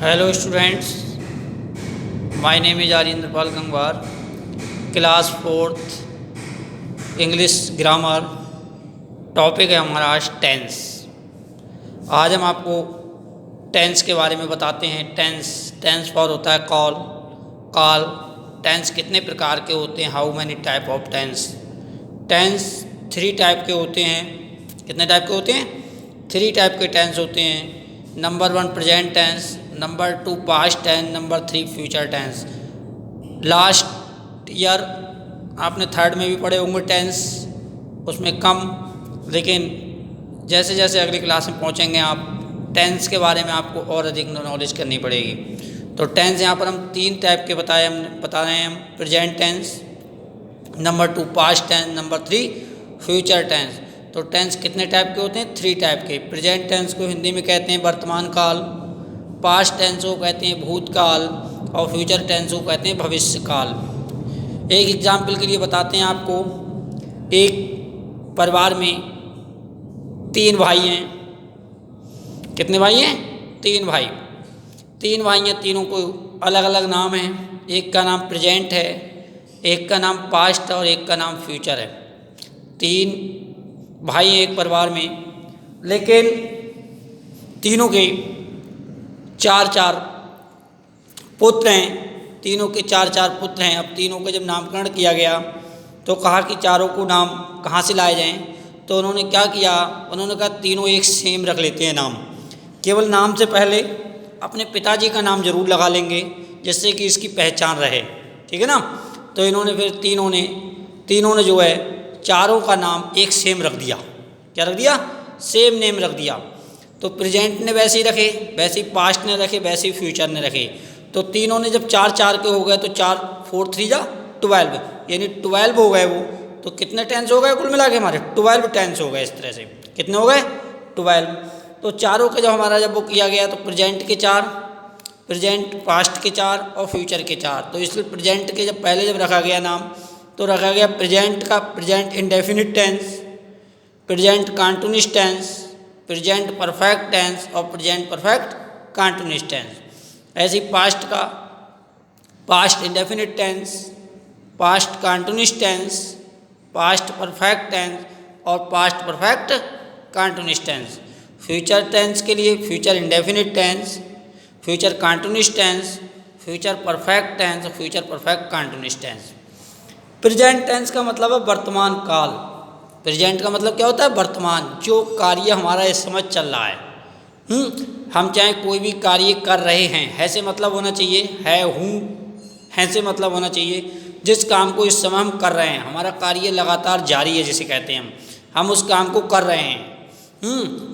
Hello students, my name is Aryendrapal Gangwar. Class fourth English grammar. Topic है हमारा आज tense. आज हम आपको टेंस के बारे में बताते हैं। टेंस फॉर होता है कॉल, कॉल। टेंस कितने प्रकार के होते हैं, how many type of tense. Tense 3 type के होते हैं। कितने टाइप के होते हैं? 3 टाइप के टेंस होते हैं। Number 1 present tense, number 2 past tense, number 3 future tense. Last year आपने थर्ड में भी पढ़े होंगे टेंस, उसमें कम, लेकिन जैसे जैसे अगली क्लास में पहुंचेंगे आप टेंस के बारे में आपको और अधिक नॉलेज करनी पड़ेगी। तो टेंस यहाँ पर हम 3 टाइप के बता रहे हैं हम। Present tense, number 2 past tense, number 3 future tense. तो टेंस कितने टाइप के होते हैं? 3 टाइप के। प्रेजेंट टेंस को हिंदी में कहते हैं वर्तमान काल, पास्ट टेंस को कहते हैं भूतकाल, और फ्यूचर टेंस को कहते हैं भविष्य काल। एक एग्जाम्पल के लिए बताते हैं आपको। एक परिवार में 3 भाई हैं। कितने भाई हैं? 3 भाई। 3 भाई हैं, तीनों को अलग अलग नाम हैं। एक का नाम प्रेजेंट है, एक का नाम पास्ट और एक का नाम फ्यूचर है। 3 भाई हैं एक परिवार में, लेकिन तीनों के 4 पुत्र हैं। तीनों के 4 पुत्र हैं। अब तीनों का जब नामकरण किया गया तो कहा कि चारों को नाम कहाँ से लाए जाएं। तो उन्होंने क्या किया, उन्होंने कहा तीनों एक सेम रख लेते हैं नाम। केवल नाम से पहले अपने पिताजी का नाम जरूर लगा लेंगे, जिससे कि इसकी पहचान रहे। ठीक है ना। तो इन्होंने फिर तीनों ने जो है चारों का नाम एक सेम रख दिया। क्या रख दिया? सेम नेम रख दिया। तो प्रेजेंट ने वैसे ही रखे, वैसे ही पास्ट ने रखे, वैसे ही फ्यूचर ने रखे। तो तीनों ने जब 4 के हो गए तो 4 4 3 जा 12, यानी 12 हो गए वो। तो कितने टेंस हो गए कुल मिला के? हमारे 12 टेंस हो गए। इस तरह से कितने हो गए? 12। तो चारों के जब हमारा जब वो किया गया तो प्रेजेंट के 4, प्रेजेंट पास्ट के 4 और फ्यूचर के 4। तो इसलिए प्रेजेंट के जब पहले जब रखा गया नाम तो रखा गया प्रेजेंट का present indefinite tense, present continuous tense, present perfect tense और प्रेजेंट परफेक्ट कंटीन्यूअस टेंस। ऐसे ही पास्ट का past indefinite tense, past continuous tense, past perfect tense और past perfect continuous tense. Future tense के लिए future indefinite tense, future continuous tense, future perfect tense और future perfect continuous tense. Present tense का मतलब है वर्तमान काल। प्रेजेंट का मतलब क्या होता है? वर्तमान, जो कार्य हमारा इस समय चल रहा है। हम चाहे कोई भी कार्य कर रहे हैं, है से मतलब होना चाहिए, है हूँ, है से मतलब होना चाहिए। जिस काम को इस समय हम कर रहे हैं, हमारा कार्य लगातार जारी है जिसे कहते हैं हम उस काम को कर रहे हैं।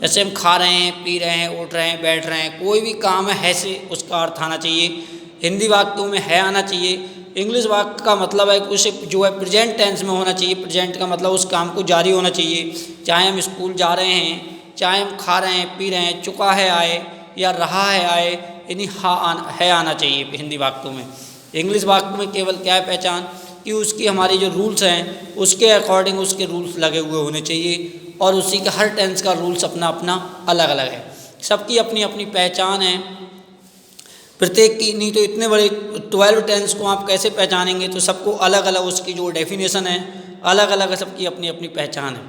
जैसे हम खा रहे हैं, पी रहे हैं, उठ रहे हैं, बैठ रहे हैं, कोई भी काम है से उसका अर्थ आना चाहिए। हिंदी वाक्यों में है आना चाहिए। इंग्लिश वाक्य का मतलब है कि उसे जो है प्रेजेंट टेंस में होना चाहिए। प्रेजेंट का मतलब उस काम को जारी होना चाहिए। चाहे हम स्कूल जा रहे हैं, चाहे हम खा रहे हैं, पी रहे हैं, चुका है आए या रहा है आए, यानी है आना चाहिए हिंदी वाक्यों में। इंग्लिश वाक्य में केवल क्या है पहचान, कि उसकी हमारी जो रूल्स हैं उसके अकॉर्डिंग उसके रूल्स लगे हुए होने चाहिए, और उसी का हर टेंस का रूल्स अपना अपना अलग अलग है। सबकी अपनी अपनी पहचान है प्रत्येक की। नहीं तो इतने बड़े 12 टेंस को आप कैसे पहचानेंगे? तो सबको अलग अलग उसकी जो डेफिनेशन है अलग अलग है, सबकी अपनी अपनी पहचान है।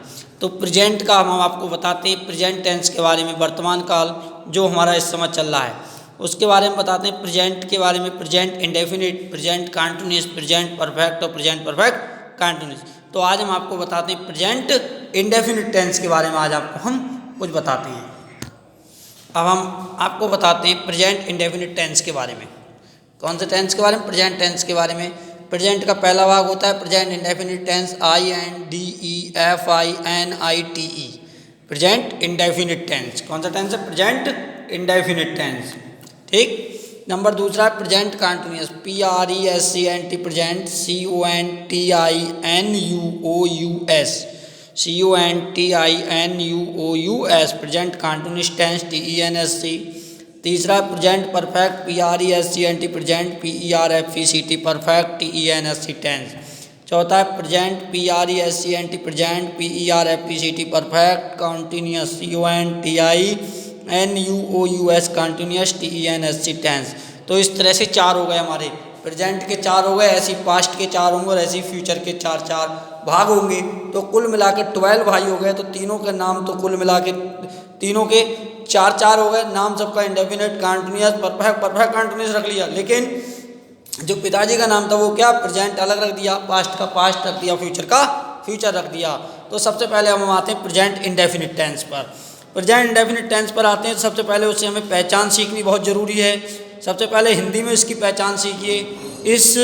तो प्रेजेंट का हम आपको बताते हैं प्रेजेंट टेंस के बारे में, वर्तमान काल जो हमारा इस समय चल रहा है उसके बारे में बताते हैं। प्रेजेंट के बारे में present indefinite, present continuous, present perfect और प्रेजेंट परफेक्ट कंटीन्यूअस। तो आज हम आपको बताते हैं प्रेजेंट इंडेफिनिट टेंस के बारे में। आज आपको हम कुछ बताते हैं। अब हम आपको बताते हैं प्रेजेंट इंडेफिनिट टेंस के बारे में। कौन से टेंस के बारे में? प्रेजेंट टेंस के बारे में। प्रेजेंट का पहला भाग होता है present indefinite tense, INDEFINITE, present indefinite tense. कौन सा टेंस है? Present indefinite tense. ठीक। नंबर दूसरा है present continuous, PRESENT, present CONTINUOUS, present continuous tense, TENSC। तीसरा present perfect, PRESENT, present PERFECT, perfect TENSC tense. चौथा है present PRESENT, present PERFECT, perfect continuous, CONTINUOUS NUOUS continuous TENSC tense. तो इस तरह से 4 हो गए हमारे, प्रेजेंट के 4 हो गए, ऐसे पास्ट के 4 होंगे और ऐसे फ्यूचर के 4 भाग होंगे। तो कुल मिला के 12 भाई हो गए। तो तीनों के नाम तो कुल मिला के तीनों के 4 हो गए। नाम सबका इंडेफिनिट, कंटिन्यूस, परफेक्ट कंटिन्यूस रख लिया। लेकिन जो पिताजी का नाम था वो क्या, प्रेजेंट अलग रख दिया, पास्ट का पास्ट रख दिया, फ्यूचर का फ्यूचर रख दिया। तो सबसे पहले हम आते हैं प्रेजेंट इंडेफिनिट टेंस पर। प्रेजेंट इंडेफिनिट टेंस पर आते हैं। सबसे पहले उससे हमें पहचान सीखनी बहुत ज़रूरी है। सबसे पहले हिंदी में इसकी पहचान सीखिए। इस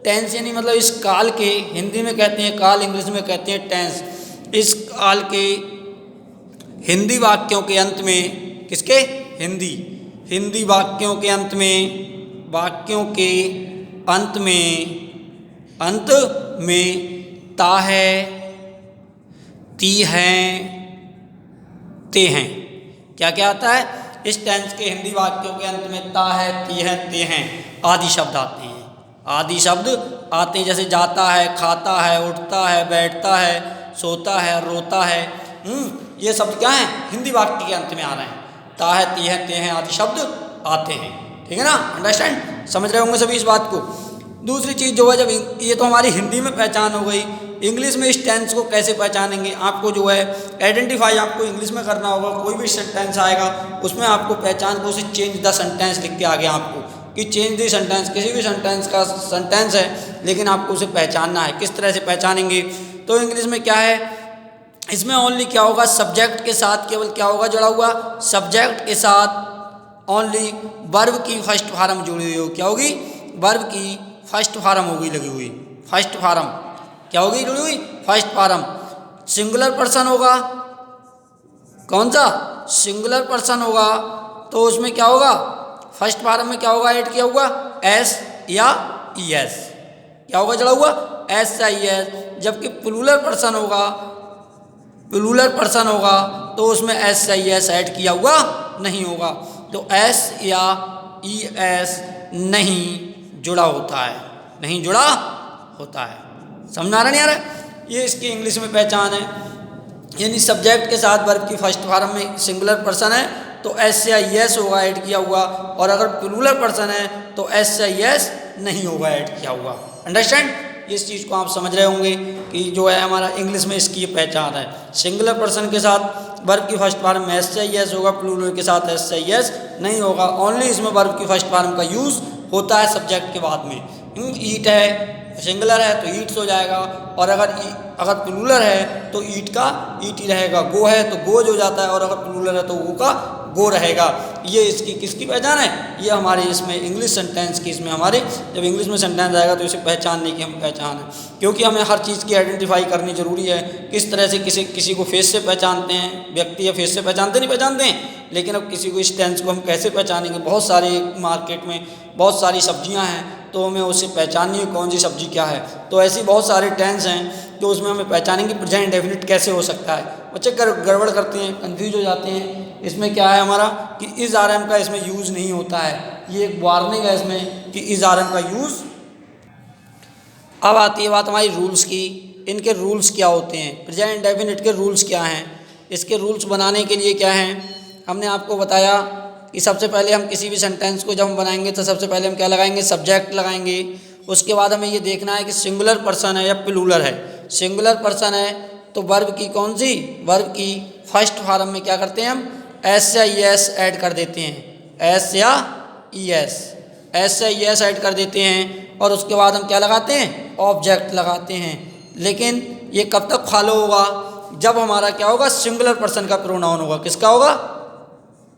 टेंस यानी मतलब इस काल के, हिंदी में कहते हैं काल, इंग्लिश में कहते हैं टेंस। इस काल के हिंदी वाक्यों के अंत में, किसके, हिंदी वाक्यों के अंत में, अंत में ता है, ती हैं, ते हैं। क्या क्या आता है इस टेंस के हिंदी वाक्यों के अंत में? ता है, ती है, ते हैं आदि शब्द आते हैं। आदि शब्द आते हैं जैसे जाता है, खाता है, उठता है, बैठता है, सोता है, रोता है। ये शब्द क्या हैं, हिंदी वाक्य के अंत में आ रहे हैं। ता है, ती है, ते हैं आदि शब्द आते हैं। ठीक है ना, अंडरस्टैंड, समझ रहे होंगे सभी इस बात को। दूसरी चीज़ जो है, जब ये तो हमारी हिंदी में पहचान हो गई, इंग्लिश में इस टेंस को कैसे पहचानेंगे? आपको जो है आइडेंटिफाई आपको इंग्लिश में करना होगा। कोई भी सेंटेंस आएगा उसमें आपको पहचान को, उसे चेंज द सेंटेंस लिख के आगे आपको कि चेंज द सेंटेंस, किसी भी सेंटेंस का सेंटेंस है लेकिन आपको उसे पहचानना है। किस तरह से पहचानेंगे? तो इंग्लिश में क्या है, इसमें ओनली क्या होगा, सब्जेक्ट के साथ केवल क्या होगा जुड़ा हुआ, सब्जेक्ट के साथ ओनली वर्ब की फर्स्ट फॉर्म जुड़ी हुई हो। क्या होगी, वर्ब की फर्स्ट फॉर्म होगी लगी हुई। फर्स्ट फॉर्म क्या होगी, जुड़ी हुई फर्स्ट फॉर्म। सिंगुलर पर्सन होगा, कौन सा, सिंगुलर पर्सन होगा, तो उसमें क्या होगा, फर्स्ट फॉर्म में क्या होगा, ऐड किया हुआ एस या ES। क्या होगा जुड़ा हुआ, एस या ES। जबकि प्लूरल पर्सन होगा तो उसमें एस या ES ऐड किया हुआ नहीं होगा। तो एस या ES नहीं जुड़ा होता है, नहीं जुड़ा होता है। समझ आ रहा नहीं आ रहा? ये इसकी इंग्लिश में पहचान है। यानी सब्जेक्ट के साथ वर्ब की फर्स्ट फॉर्म में सिंगुलर पर्सन है तो एस या ES होगा ऐड किया हुआ, और अगर प्लूरल पर्सन है तो एस या ES नहीं होगा ऐड किया हुआ। अंडरस्टैंड, इस चीज़ को आप समझ रहे होंगे कि जो है हमारा इंग्लिश में इसकी ये पहचान है। सिंगुलर पर्सन के साथ वर्ब की फर्स्ट फॉर्म में एस या ES होगा, प्लूरल के साथ एस या ES नहीं होगा। ओनली इसमें वर्ब की फर्स्ट फॉर्म का यूज़ होता है सब्जेक्ट के बाद में। ईट है, सिंगुलर है तो ईट्स हो जाएगा, और अगर प्लूरल है तो ईट का ईट ही रहेगा। गो है तो गोज हो जाता है, और अगर प्लूरल है तो गो का गो रहेगा। ये इसकी किसकी पहचान है, ये हमारे इसमें इंग्लिश सेंटेंस की, इसमें हमारे जब इंग्लिश में सेंटेंस आएगा तो इसे पहचानने की हम पहचान है। क्योंकि हमें हर चीज़ की आइडेंटिफाई करनी जरूरी है। किस तरह से किसी को फेस से पहचानते हैं, व्यक्ति या फेस से पहचानते हैं, लेकिन अब किसी को इस टेंस को हम कैसे पहचानेंगे? बहुत सारे मार्केट में बहुत सारी सब्जियां हैं तो हमें उसे पहचाननी है कौन सी सब्जी क्या है। तो ऐसी बहुत सारे टेंस हैं तो उसमें हमें पहचानेंगे प्रेजेंट इंडेफिनिट कैसे हो सकता है। बच्चे गड़बड़ करते हैं, कंफ्यूज हो जाते हैं। इसमें क्या है हमारा कि इज RM का इसमें यूज़ नहीं होता है। ये एक वार्निंग है इसमें कि इज RM का यूज़। अब आती है बात हमारी रूल्स की। इनके रूल्स क्या होते हैं, प्रेजेंट इंडेफिनिट के रूल्स क्या हैं? इसके रूल्स बनाने के लिए क्या हैं, हमने आपको बताया कि सबसे पहले हम किसी भी सेंटेंस को जब हम बनाएंगे तो सबसे पहले हम क्या लगाएंगे, सब्जेक्ट लगाएंगे। उसके बाद हमें ये देखना है कि सिंगुलर पर्सन है या प्लूरल है। सिंगुलर पर्सन है तो वर्ब की कौन सी, वर्ब की फर्स्ट फॉर्म में क्या करते हैं हम, एस या ES ऐड कर देते हैं। एस या ES ऐड कर देते हैं, और उसके बाद हम क्या लगाते हैं, ऑब्जेक्ट लगाते हैं। लेकिन ये कब तक फॉलो होगा, जब हमारा क्या होगा, सिंगुलर पर्सन का प्रोनाउन होगा। किसका होगा,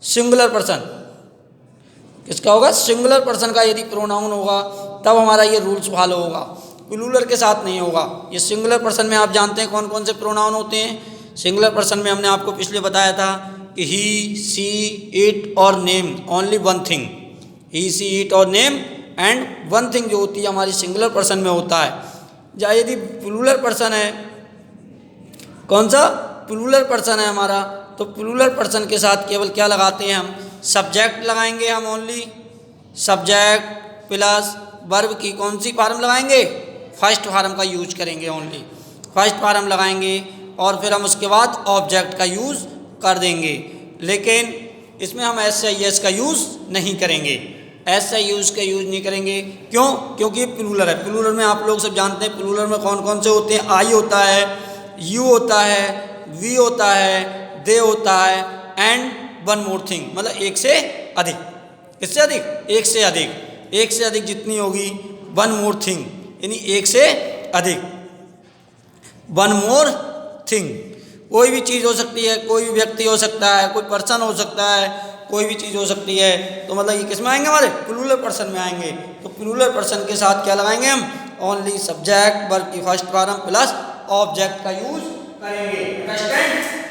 सिंगुलर पर्सन। किसका होगा, सिंगुलर पर्सन का यदि प्रोनाउन होगा तब हमारा ये रूल्स फॉलो होगा, प्लूरल के साथ नहीं होगा। ये सिंगुलर पर्सन में आप जानते हैं कौन कौन से प्रोनाउन होते हैं। सिंगुलर पर्सन में हमने आपको पिछले बताया था कि ही, सी, इट और name, only one thing. He, she, it और नेम एंड वन थिंग जो होती है हमारी सिंगुलर पर्सन में होता है। या यदि प्लूरल पर्सन है, कौन सा, प्लूरल पर्सन है हमारा, तो प्लूरल पर्सन के साथ केवल क्या लगाते हैं हम, सब्जेक्ट लगाएंगे हम। ओनली सब्जेक्ट प्लस वर्ब की कौन सी फॉर्म लगाएंगे, फर्स्ट फॉर्म का यूज करेंगे। ओनली फर्स्ट फॉर्म लगाएंगे और फिर हम उसके बाद ऑब्जेक्ट का यूज़ कर देंगे। लेकिन इसमें हम एस या एस का यूज़ नहीं करेंगे, एस या यूज़ का यूज़ नहीं करेंगे। क्यों? क्योंकि ये प्लूरल है। प्लूरल में आप लोग सब जानते हैं प्लूरल में कौन कौन से होते हैं। आई होता है, यू होता है, वी होता है, दे होता है, एंड वन मोर थिंग, मतलब एक से अधिक। किससे अधिक? एक से अधिक। एक से अधिक जितनी होगी, वन मोर थिंग यानी एक से अधिक, वन मोर थिंग। कोई भी चीज़ हो सकती है, कोई भी व्यक्ति हो सकता है, कोई पर्सन हो सकता है, कोई भी चीज़ हो सकती है। तो मतलब ये किस में आएंगे? हमारे प्लूरल पर्सन में आएंगे। तो प्लूरल पर्सन के साथ क्या लगाएंगे हम? ओनली सब्जेक्ट वर्ब की फर्स्ट फॉर्म प्लस ऑब्जेक्ट का यूज करेंगे। अंडरस्टैंड?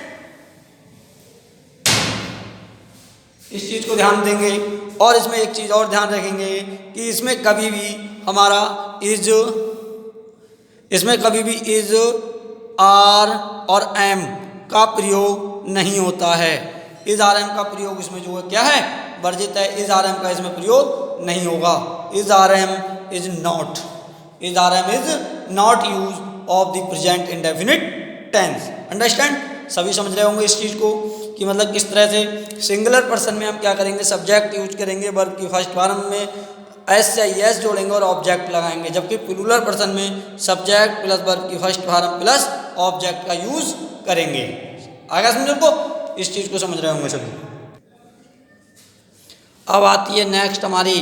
इस चीज़ को ध्यान देंगे। और इसमें एक चीज़ और ध्यान रखेंगे कि इसमें कभी भी हमारा इज, इसमें कभी भी इज, आर और एम का प्रयोग नहीं होता है। इज आर एम का प्रयोग इसमें जो है क्या है? वर्जित है। इज आर एम का इसमें प्रयोग नहीं होगा। Is are am is not, is are am is not use of the present indefinite tense. Understand? सभी समझ रहे होंगे इस चीज़ को कि मतलब किस तरह से सिंगुलर पर्सन में हम क्या करेंगे? सब्जेक्ट यूज करेंगे, वर्ब की फर्स्ट फॉर्म में एस या एस जोड़ेंगे और ऑब्जेक्ट लगाएंगे। जबकि प्लूरल पर्सन में सब्जेक्ट प्लस वर्ब की फर्स्ट फॉर्म प्लस ऑब्जेक्ट का यूज करेंगे। आगे समझो को? इस चीज़ को समझ रहे होंगे सभी। अब आती है नेक्स्ट हमारी,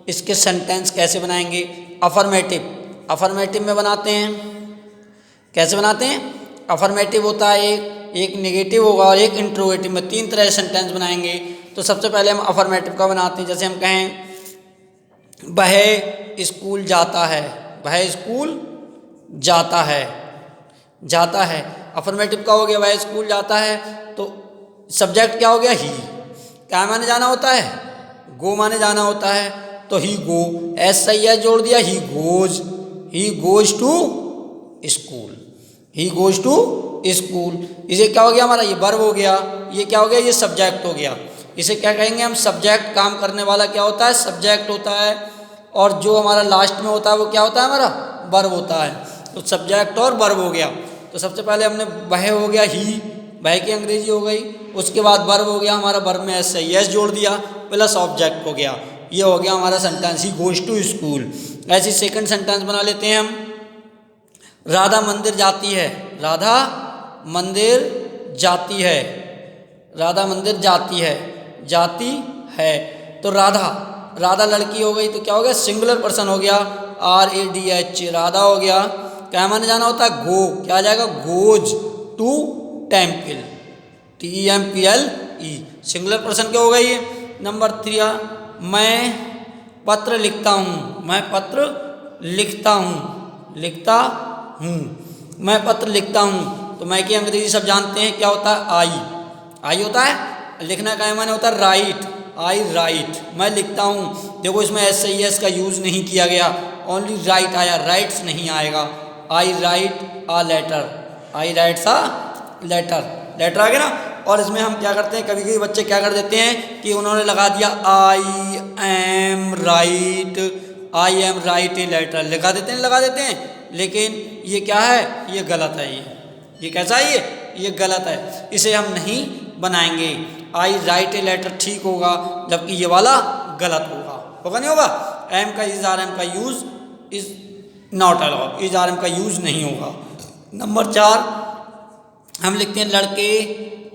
इसके सेंटेंस कैसे बनाएंगे? अफर्मेटिव। अफर्मेटिव में बनाते हैं, कैसे बनाते हैं? अफर्मेटिव होता है एक नेगेटिव होगा और एक इंट्रोगेटिव में, तीन तरह से सेंटेंस बनाएंगे। तो सबसे पहले हम अफर्मेटिव का बनाते हैं। जैसे हम कहें वह स्कूल जाता है, वह स्कूल जाता है, जाता है। अफर्मेटिव का हो गया वह स्कूल जाता है। तो सब्जेक्ट क्या हो गया? ही। क्या माने जाना होता है? गो माने जाना होता है। तो ही गो, एस सही है जोड़ दिया, he goes, he goes to school, he goes to school. इसे क्या हो गया हमारा? ये वर्ब हो गया। ये क्या हो गया? ये सब्जेक्ट हो गया। इसे क्या कहेंगे हम? सब्जेक्ट। काम करने वाला क्या होता है? सब्जेक्ट होता है। और जो हमारा लास्ट में होता है वो क्या होता है? हमारा वर्ब होता है। तो सब्जेक्ट और वर्ब हो गया। तो सबसे पहले हमने वह हो गया ही, वह की अंग्रेजी हो गई। उसके बाद वर्ब हो गया हमारा, वर्ब में एस यस जोड़ दिया प्लस ऑब्जेक्ट हो गया। ये हो गया हमारा sentence, he goes to school. ऐसी सेकंड सेंटेंस बना लेते हैं हम। राधा मंदिर जाती है, राधा मंदिर जाती है, राधा मंदिर जाती है, जाती है। तो राधा, राधा लड़की हो गई तो क्या हो गया? सिंगुलर पर्सन हो गया, R A D H, Radha हो गया। क्या माने जाना होता है? गो। क्या आ जाएगा? Goes to temple, T M P L E. Singular person क्या हो गई? नंबर 3, मैं पत्र लिखता हूँ, मैं पत्र लिखता हूँ, लिखता हूँ, मैं पत्र लिखता हूँ। तो मैं की अंग्रेजी सब जानते हैं क्या होता है? आई। आई होता है। लिखना का माने होता है राइट, आई राइट, मैं लिखता हूँ। देखो इसमें एस आई एस का यूज़ नहीं किया गया, ओनली राइट आया, राइट्स नहीं आएगा। I write a letter, I writes a letter, letter आ गया ना। और इसमें हम क्या करते हैं? कभी कभी बच्चे क्या कर देते हैं कि उन्होंने लगा दिया I am write, I am write a letter, लिखा देते हैं, लगा देते हैं। लेकिन ये क्या है? ये गलत है। ये कैसा है? ये गलत है। इसे हम नहीं बनाएंगे। आई राइट ए लेटर ठीक होगा, जबकि ये वाला गलत होगा। होगा नहीं होगा? एम का इज आर एम का use is not allowed, is are am का यूज नहीं होगा। नंबर 4 हम लिखते हैं लड़के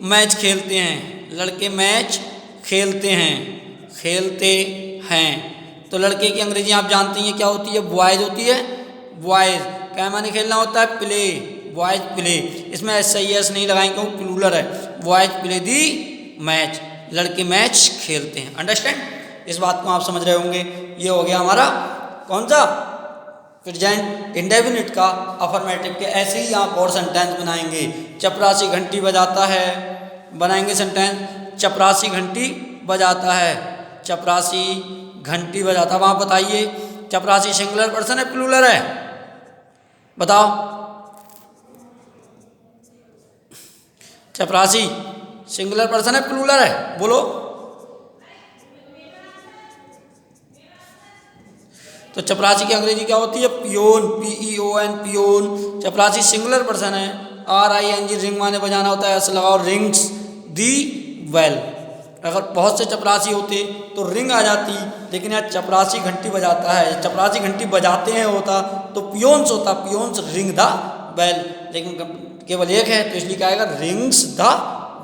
मैच खेलते हैं, लड़के मैच खेलते हैं, खेलते हैं। तो लड़के की अंग्रेजी आप जानते हैं क्या होती है? बॉयज होती है, बॉयज। क्या माने खेलना होता है? Play, boys play. इसमें एस आई एस नहीं लगाएंगे क्योंकि प्लूरल है। बॉयज प्ले दी मैच, लड़के मैच खेलते हैं। अंडरस्टैंड? इस बात को आप समझ रहे होंगे। ये हो गया हमारा कौन सा? प्रेजेंट इंडेफिनिट का अफर्मेटिव के। ऐसे ही आप और सेंटेंस बनाएंगे। चपरासी घंटी बजाता है, बनाएंगे सेंटेंस, चपरासी घंटी बजाता है, चपरासी घंटी बजाता। वहाँ बताइए चपरासी सिंगुलर पर्सन है प्लूरल है? बताओ। चपरासी सिंगुलर पर्सन है प्लूरल है? बोलो। तो चपरासी की अंग्रेजी क्या होती है? Peon, PEON, peon. चपरासी सिंगुलर पर्सन है। RING रिंग माने बजाना होता है, एस लगाओ, रिंग्स दी वेल। अगर बहुत से चपरासी होते तो रिंग आ जाती, लेकिन यहाँ चपरासी घंटी बजाता है, चपरासी घंटी बजाते हैं होता तो पियोन्स होता, पियोन्स रिंग द बेल, लेकिन केवल एक है तो इसलिए क्या आएगा, रिंग्स द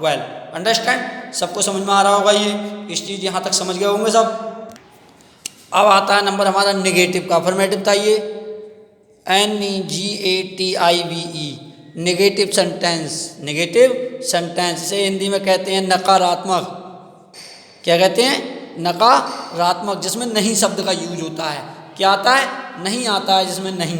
बेल। अंडरस्टैंड, सबको समझ में आ रहा होगा ये, इस चीज़ यहाँ तक समझ गए होंगे सब। अब आता है नंबर हमारा नेगेटिव का। अफर्मेटिव था ये NEGATIVE, negative sentence. Negative sentence इसे हिंदी में कहते हैं नकारात्मक। क्या कहते हैं, नकारात्मक, जिसमें नहीं शब्द का यूज होता है। क्या आता है, नहीं आता है, जिसमें नहीं।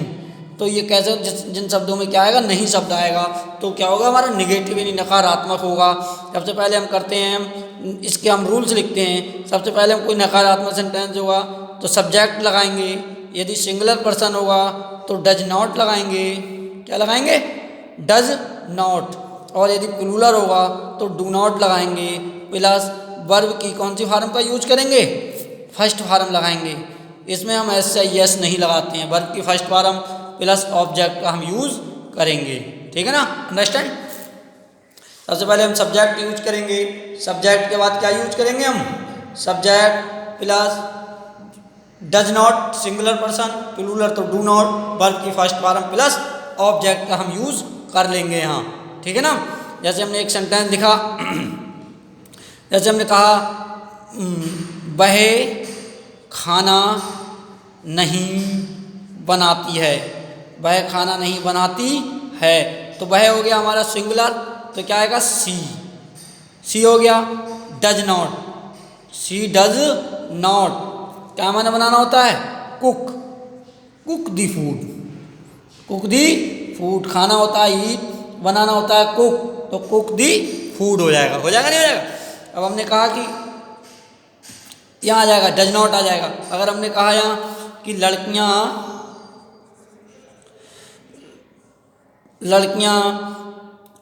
तो ये कैसे, जिन शब्दों में क्या आएगा, नहीं शब्द आएगा तो क्या होगा, हमारा निगेटिव यानी नकारात्मक होगा। सबसे पहले हम करते हैं, इसके हम रूल्स लिखते हैं। सबसे पहले हम कोई नकारात्मक सेंटेंस होगा तो सब्जेक्ट लगाएंगे, यदि सिंगुलर पर्सन होगा तो डज नॉट लगाएंगे। क्या लगाएंगे, डज नॉट। और यदि प्लूरल होगा तो डू नॉट लगाएंगे। प्लस वर्ब की कौन सी फॉर्म का यूज करेंगे, फर्स्ट फॉर्म लगाएंगे। इसमें हम एस या यस नहीं लगाते हैं, वर्ब की फर्स्ट फॉर्म प्लस ऑब्जेक्ट का हम यूज करेंगे। ठीक है ना, अंडरस्टैंड। सबसे पहले हम सब्जेक्ट यूज करेंगे, सब्जेक्ट के बाद क्या यूज करेंगे हम, subject plus does not singular person, plural तो डू नॉट, वर्ब की फर्स्ट फॉर्म प्लस ऑब्जेक्ट का हम यूज कर लेंगे यहाँ। ठीक है ना, जैसे हमने एक सेंटेंस लिखा, जैसे हमने कहा वह खाना नहीं बनाती है, वह खाना नहीं बनाती है, तो वह हो गया हमारा सिंगुलर, तो क्या आएगा, सी। सी हो गया। Does not, see does not, क्या माने बनाना होता है, cook, cook the food, cook the food. खाना होता है ईट, बनाना होता है कुक, तो कुक दी फूड हो जाएगा। हो जाएगा नहीं हो जाएगा। अब हमने कहा कि यहाँ आ जाएगा, डज नॉट आ जाएगा। अगर हमने कहा यहाँ कि लड़कियाँ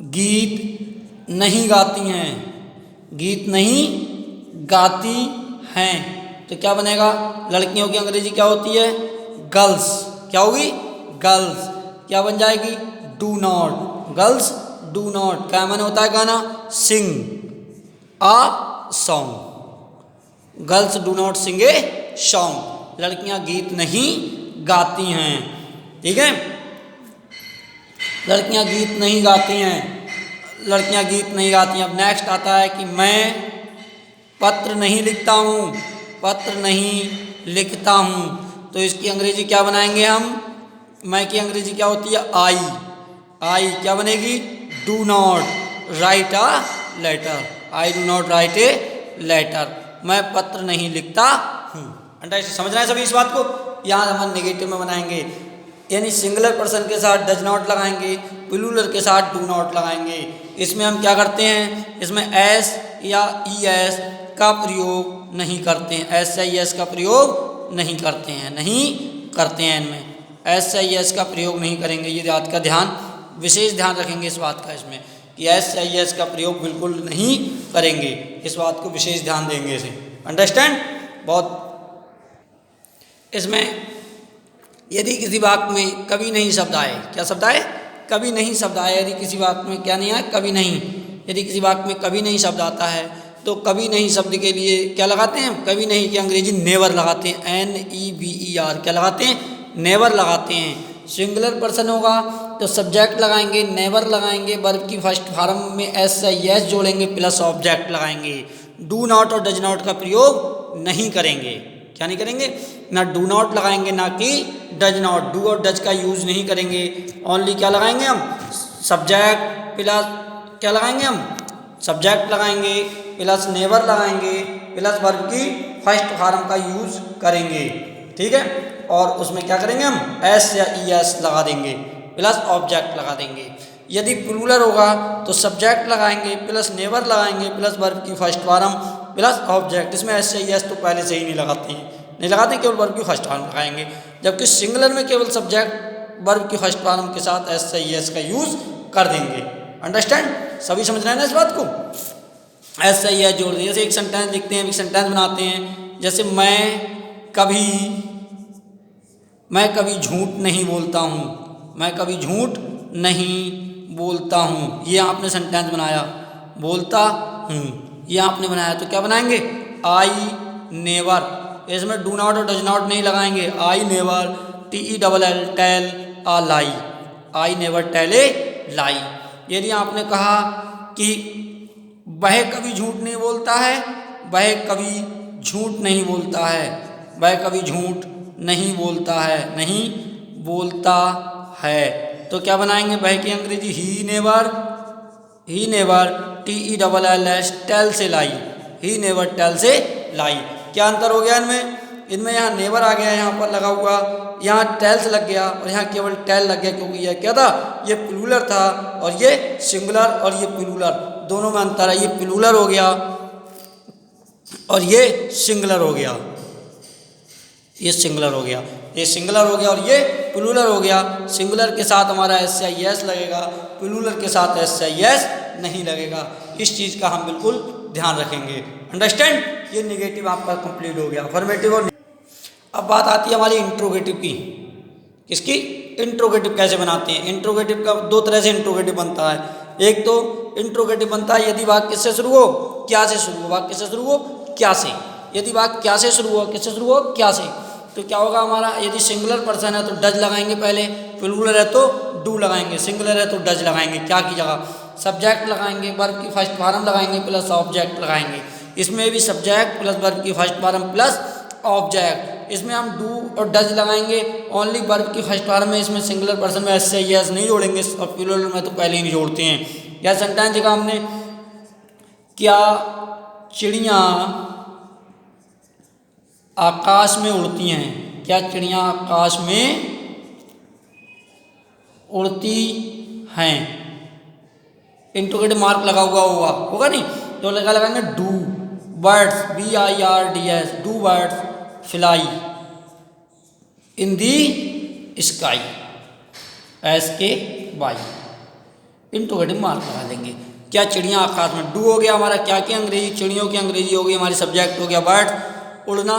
गीत नहीं गाती हैं, गीत नहीं गाती हैं, तो क्या बनेगा, लड़कियों की अंग्रेजी क्या होती है, गर्ल्स। क्या होगी, गर्ल्स। क्या बन जाएगी, do not, girls do not. क्या माने होता है गाना, sing a song, girls do not sing a song, लड़कियां गीत नहीं गाती हैं। ठीक है, लड़कियां गीत नहीं गाती हैं, लड़कियां गीत नहीं गाती हैं। अब नेक्स्ट आता है कि मैं पत्र नहीं लिखता हूँ, पत्र नहीं लिखता हूँ, तो इसकी अंग्रेजी क्या बनाएंगे हम, मैं की अंग्रेजी क्या होती है, आई। आई क्या बनेगी, do not write a letter, I do not write a letter, मैं पत्र नहीं लिखता हूँ। अंडरस्टैंड, समझ रहे हैं सभी इस बात को। यहाँ हम नेगेटिव में बनाएंगे, यानी सिंगुलर पर्सन के साथ डज नॉट लगाएंगे, प्लूरल के साथ डू नॉट लगाएंगे। इसमें हम क्या करते हैं, इसमें एस या ई एस का प्रयोग नहीं करते हैं, एस या ई एस का प्रयोग नहीं करते हैं, नहीं करते हैं। इनमें एस या ई एस का प्रयोग नहीं करेंगे, ये बात का ध्यान, विशेष ध्यान रखेंगे इस बात का, इसमें कि एस या ई एस का प्रयोग बिल्कुल नहीं करेंगे, इस बात को विशेष ध्यान देंगे इसे। अंडरस्टैंड, बहुत। इसमें यदि किसी वाक्य में कभी नहीं शब्द आए, क्या शब्द आए, कभी नहीं शब्द आए, यदि किसी वाक्य में क्या नहीं आए, कभी नहीं, यदि किसी वाक्य में कभी नहीं शब्द आता है तो कभी नहीं शब्द के लिए क्या लगाते हैं, कभी नहीं की अंग्रेजी नेवर लगाते हैं, NEVER, क्या लगाते हैं, नेवर लगाते हैं। सिंगुलर पर्सन होगा तो सब्जेक्ट लगाएंगे, नेवर लगाएंगे, वर्ब की फर्स्ट फॉर्म में एस या यस जोड़ेंगे प्लस ऑब्जेक्ट लगाएंगे। डू नॉट और डज नॉट का प्रयोग नहीं करेंगे, क्या नहीं करेंगे, ना डू नॉट लगाएंगे ना कि डज नॉट, डू और डज का यूज नहीं करेंगे। ओनली क्या लगाएंगे हम, सब्जेक्ट प्लस क्या लगाएंगे हम, सब्जेक्ट लगाएंगे प्लस नेवर लगाएंगे प्लस वर्ब की फर्स्ट फॉर्म का यूज करेंगे। ठीक है, और उसमें क्या करेंगे हम, एस या ई एस लगा देंगे प्लस ऑब्जेक्ट लगा देंगे। यदि प्लूरल होगा तो सब्जेक्ट लगाएंगे प्लस नेवर लगाएंगे प्लस वर्ब की फर्स्ट फॉर्म प्लस ऑब्जेक्ट। इसमें एस या ई एस तो पहले से ही नहीं लगाते हैं, नहीं लगाते, केवल वर्ब की फर्स्ट फॉर्म लगाएंगे। जबकि सिंगुलर में केवल सब्जेक्ट वर्ब की फर्स्ट फॉर्म के साथ एस या ई एस का यूज कर देंगे। अंडरस्टैंड, सभी समझ रहे हैं ना इस बात को। एस या ई एस जोड़ देंगे, जैसे एक सेंटेंस लिखते हैं, एक सेंटेंस बनाते हैं, जैसे मैं कभी झूठ नहीं बोलता हूँ, मैं कभी झूठ नहीं बोलता हूँ, ये आपने सेंटेंस बनाया, बोलता हूँ, ये आपने बनाया, तो क्या बनाएंगे, आई नेवर, इसमें डू नॉट और डज नॉट नहीं लगाएंगे, I never TELL tell a lie, I never tell a lie. यदि आपने कहा कि वह कभी झूठ नहीं बोलता है, वह कभी झूठ नहीं बोलता है, वह कभी झूठ नहीं बोलता है, नहीं बोलता है, तो क्या बनाएंगे, वह की अंग्रेजी ही नेवर TELLS टेल से लाई, ही नेवर टेल से लाई। क्या अंतर हो गया इनमें, इनमें यहाँ नेवर आ गया, यहाँ पर लगा हुआ, यहाँ टेल्स लग गया और यहाँ केवल टेल लग गया, क्योंकि यह क्या था, ये प्लूरल था और ये सिंगुलर, और ये प्लूरल, दोनों में अंतर है, ये प्लूरल हो गया और ये सिंगुलर हो गया, ये सिंगुलर हो गया, ये सिंगुलर हो गया और ये प्लूरल हो गया। सिंगुलर के साथ हमारा SIS लगेगा, प्लूरल के साथ SIS नहीं लगेगा। इस चीज़ का हम बिल्कुल ध्यान रखेंगे। अंडरस्टैंड, ये निगेटिव आपका कंप्लीट हो गया, अफर्मेटिव। और अब बात आती है हमारी इंट्रोगेटिव की। किसकी, इंट्रोगेटिव कैसे बनाते हैं। इंट्रोगेटिव का दो तरह से इंट्रोगेटिव बनता है। एक तो इंट्रोगेटिव बनता है यदि वाक्य किससे शुरू हो, क्या से शुरू हो, वाक्य से शुरू हो क्या से। यदि वाक्य क्या से शुरू हो, किससे शुरू हो, क्या से, तो क्या होगा हमारा, यदि सिंगुलर पर्सन है तो डज लगाएंगे पहले, प्लूरल है तो डू लगाएंगे, सिंगुलर है तो डज लगाएंगे, क्या की जगह सब्जेक्ट लगाएंगे, वर्ब की फर्स्ट फॉर्म लगाएंगे प्लस ऑब्जेक्ट लगाएंगे। इसमें भी सब्जेक्ट प्लस वर्ब की फर्स्ट फॉर्म प्लस ऑब्जेक्ट। इसमें हम डू और डज लगाएंगे ओनली वर्ब की फर्स्ट फॉर्म में। इसमें सिंगुलर पर्सन में SIS नहीं जोड़ेंगे और प्लूरल में तो पहले ही नहीं जोड़ते हैं। क्या सेंटेंस देखा हमने, क्या चिड़ियाँ आकाश में उड़ती हैं, क्या चिड़ियाँ आकाश में उड़ती हैं, इंट्रोगेटिव मार्क लगा हुआ होगा नहीं, तो लगा लगाएंगे do birds BIRDS, do birds fly in the sky, SKY, interrogative mark लगा देंगे। क्या चिड़ियाँ आकाश में, डू हो गया हमारा क्या की अंग्रेजी, चिड़ियों की अंग्रेजी हो गई हमारी, सब्जेक्ट हो गया बर्ड उड़ना,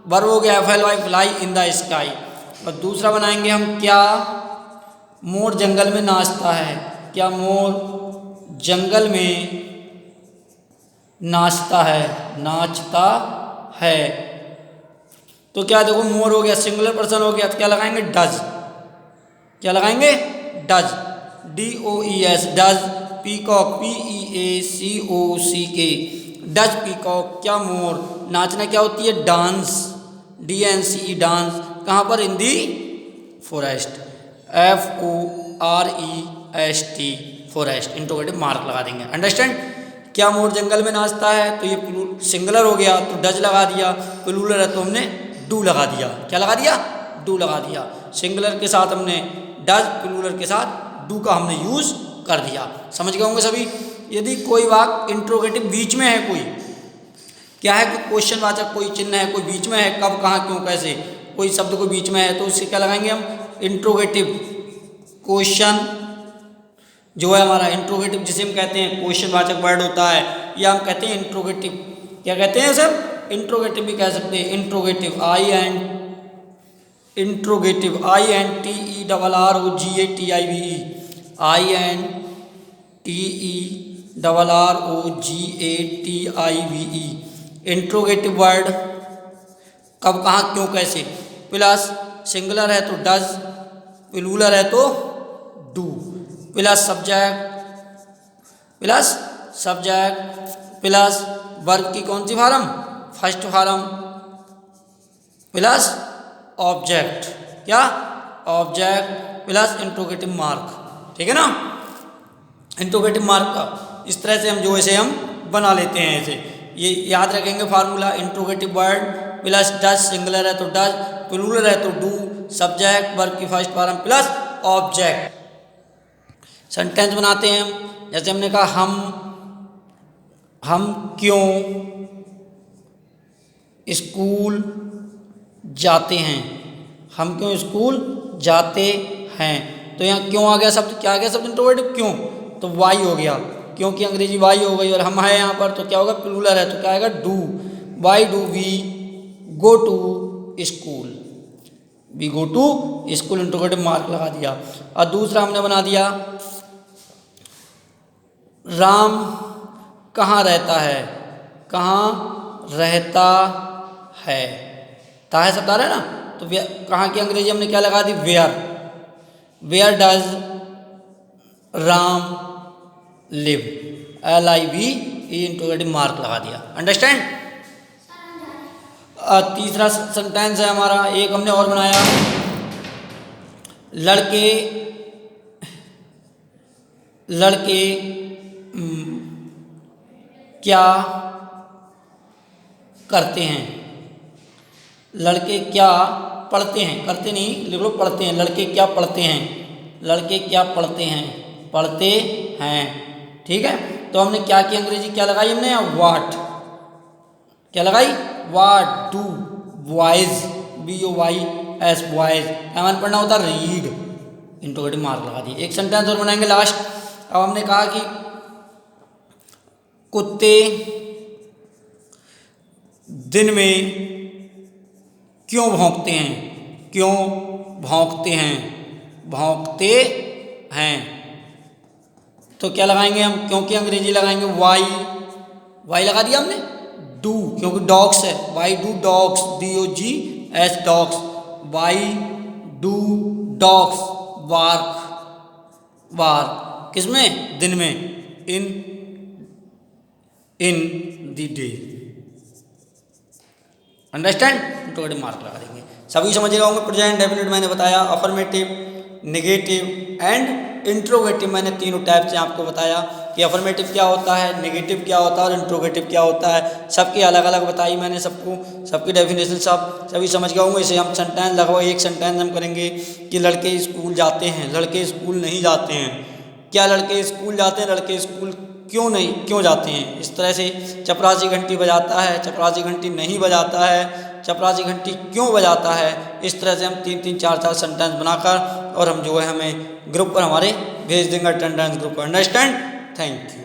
वर्ब हो गया FLY fly in the sky. और दूसरा बनाएंगे हम, क्या मोर जंगल में नाचता है, क्या मोर जंगल में नाचता है, तो क्या देखो मोर हो गया सिंगुलर पर्सन हो गया, तो क्या लगाएंगे डज, क्या लगाएंगे does, DOES does, peacock PEACOCK, does peacock, क्या मोर, नाचना क्या होती है डांस, DANCE डांस, कहाँ पर, in the forest, FOREST forest, interrogative mark लगा देंगे। अंडरस्टैंड, क्या मोर जंगल में नाचता है, तो ये सिंगुलर हो गया तो डज लगा दिया, प्लूरल है तो हमने डू लगा दिया, क्या लगा दिया, डू लगा दिया। सिंगुलर के साथ हमने डज, प्लूरल के साथ डू का हमने यूज कर दिया। समझ गए होंगे सभी। यदि कोई वाक्य इंट्रोगेटिव बीच में है, कोई क्या है कि क्वेश्चन वाचक कोई चिन्ह है, कोई बीच में है, कब कहाँ क्यों कैसे, कोई शब्द को बीच में है, तो उससे क्या लगाएंगे हम, इंट्रोगेटिव क्वेश्चन जो है हमारा, इंट्रोगेटिव जिसे हम कहते हैं क्वेश्चन वाचक वर्ड होता है, या हम कहते हैं इंट्रोगेटिव, क्या कहते हैं सर, इंट्रोगेटिव भी कह सकते हैं, interrogative interrogative INTERROGATIVE, interrogative word कब कहाँ क्यों कैसे, प्लस सिंगुलर है तो डज, प्लूरल है तो do, plus subject plus verb की कौन सी form, first form, plus object, क्या ऑब्जेक्ट प्लस इंट्रोगेटिव मार्क, ठीक है ना। इंट्रोगेटिव मार्क का इस तरह से हम जो ऐसे हम बना लेते हैं, ऐसे ये याद रखेंगे formula, interrogative word plus does, singular है तो डज, प्लूरल है तो डू, सब्जेक्ट वर्ब की first form plus object. Sentence बनाते हैं हम, जैसे हमने कहा हम क्यों स्कूल जाते हैं, हम क्यों स्कूल जाते हैं, तो यहाँ क्यों आ गया शब्द, क्या आ गया शब्द इंट्रोगेटिव, क्यों, तो वाई हो गया, क्योंकि अंग्रेजी वाई हो गई, और हम है यहाँ पर तो क्या होगा, प्लूरल है तो क्या आएगा, do, why do we go to school, we go to school, interrogative mark लगा दिया। और दूसरा हमने बना दिया, राम कहाँ रहता है, कहाँ रहता है, ता है सब है ना, तो कहाँ की अंग्रेजी हमने क्या लगा दी, where does Ram live, LIV interrogative mark लगा दिया। अंडरस्टैंड। तीसरा सेंटेंस है हमारा, एक हमने और बनाया, लड़के क्या करते हैं, लड़के क्या पढ़ते हैं, करते नहीं लिख लो, पढ़ते हैं, लड़के क्या पढ़ते हैं, लड़के क्या पढ़ते हैं, ठीक है। तो हमने क्या की अंग्रेजी क्या लगाई, हमने वाट, क्या लगाई, what do boys, BOYS boys, क्या मैंने पढ़ना होता, रीड, इंटरोगेटिव मार्क लगा दिए। एक सेंटेंस और बनाएंगे लास्ट। अब हमने कहा कि कुत्ते दिन में क्यों भौंकते हैं, क्यों भौंकते हैं, तो क्या लगाएंगे हम, क्योंकि अंग्रेजी लगाएंगे वाई लगा दिया हमने, डू क्योंकि डॉग्स है, why do dogs, DOGS dogs, why do dogs bark, किसमें, दिन में, in the day. Understand, interrogative mark लगा देंगे। सभी समझ रहे होंगे। प्रेजेंट डेफिनेट मैंने बताया, अफर्मेटिव, नेगेटिव एंड इंट्रोगेटिव, मैंने तीनों टाइप से आपको बताया कि अफर्मेटिव क्या होता है, नेगेटिव क्या होता है और इंट्रोगेटिव क्या होता है। सबकी अलग अलग बताई मैंने सबको, सबकी डेफिनेशन सभी समझ गए होंगे। इसे हम सेंटेंस लगभग एक सेंटेंस हम करेंगे कि लड़के स्कूल जाते हैं, लड़के स्कूल नहीं जाते हैं, क्या लड़के स्कूल जाते हैं, लड़के स्कूल क्यों जाते हैं। इस तरह से चपरासी घंटी बजाता है, चपरासी घंटी नहीं बजाता है, चपरासी घंटी क्यों बजाता है। इस तरह से हम 3-3, 4-4 सेंटेंस बनाकर और हम जो है हमें ग्रुप पर हमारे भेज देंगे, अटेंडेंस ग्रुप पर। अंडरस्टैंड। Thank you.